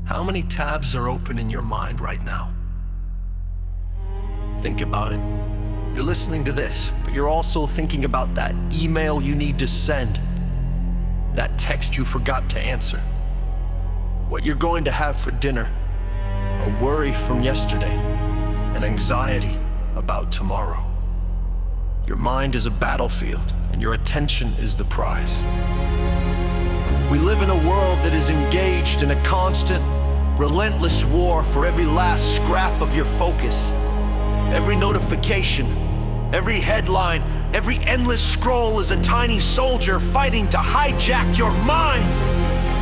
How many tabs are open in your mind right now? Think about it. You're listening to this, but you're also thinking about that email you need to send, that text you forgot to answer, what you're going to have for dinner, a worry from yesterday, an anxiety about tomorrow. Your mind is a battlefield, and your attention is the prize. We live in a world that is engaged in a constant, relentless war for every last scrap of your focus. Every notification, every headline, every endless scroll is a tiny soldier fighting to hijack your mind,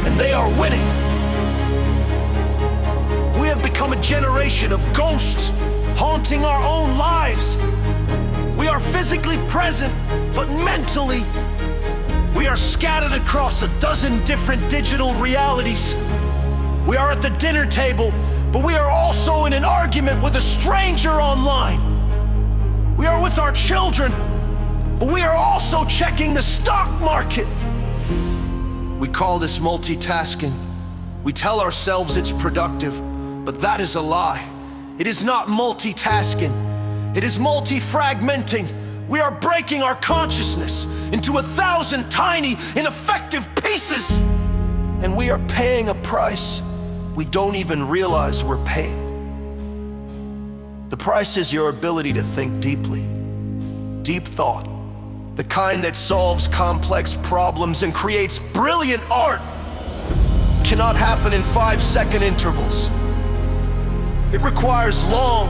and they are winning. We have become a generation of ghosts haunting our own lives. We are physically present, but mentally, we are scattered across a dozen different digital realities. We are at the dinner table, but we are also in an argument with a stranger online. We are with our children, but we are also checking the stock market. We call this multitasking. We tell ourselves it's productive, but that is a lie. It is not multitasking. It is multi-fragmenting. We are breaking our consciousness into 1,000 tiny, ineffective pieces. And we are paying a price we don't even realize we're paying. The price is your ability to think deeply. Deep thought, the kind that solves complex problems and creates brilliant art, cannot happen in 5-second intervals. It requires long,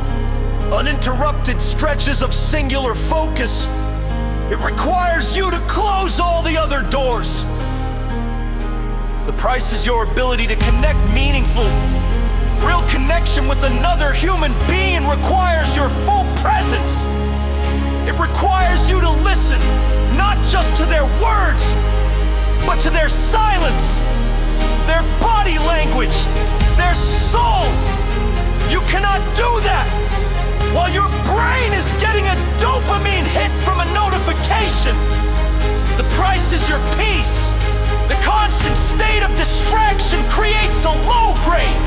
uninterrupted stretches of singular focus. It requires you to close all the other doors. The price is your ability to connect meaningful, real connection with another human being, and requires your full presence. It requires you to listen, not just to their words, but to their silence, their body language, their soul. You cannot do that while your brain is getting a dopamine hit from a notification. The price is your peace. The constant state of distraction creates a low-grade,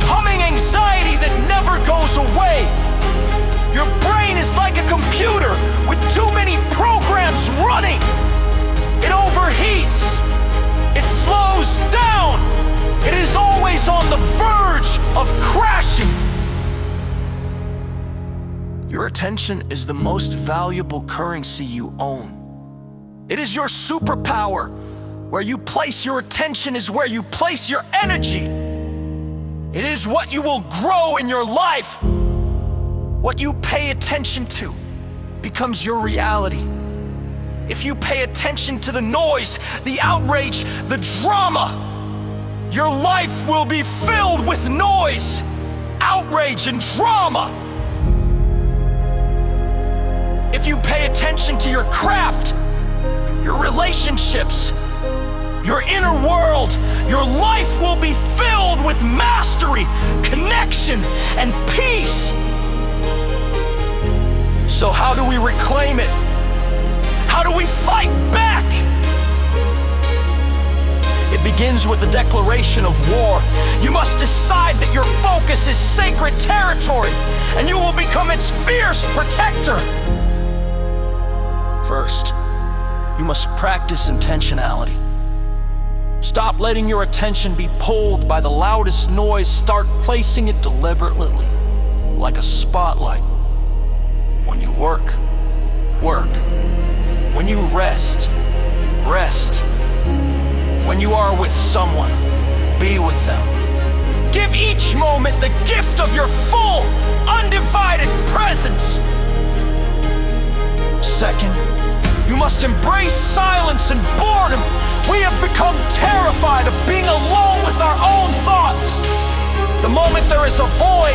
humming anxiety that never goes away. Your brain is like a computer with too many programs running. It overheats. It slows down. It is always on the verge of crashing. Your attention is the most valuable currency you own. It is your superpower. Where you place your attention is where you place your energy. It is what you will grow in your life. What you pay attention to becomes your reality. If you pay attention to the noise, the outrage, the drama, your life will be filled with noise, outrage, and drama. If you pay attention to your craft, your relationships, your inner world, your life will be filled with mastery, connection, and peace. So how do we reclaim it? How do we fight back? It begins with a declaration of war. You must decide that your focus is sacred territory, and you will become its fierce protector. First, you must practice intentionality. Stop letting your attention be pulled by the loudest noise. Start placing it deliberately, like a spotlight. When you work, work. When you rest, rest. When you are with someone, be with them. Give each moment the gift of your full, undivided presence. Second, you must embrace silence and boredom. We have become terrified of being alone with our own thoughts. The moment there is a void,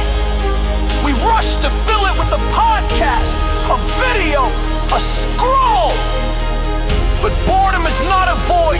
we rush to fill it with a podcast, a video, a scroll. But boredom is not a void.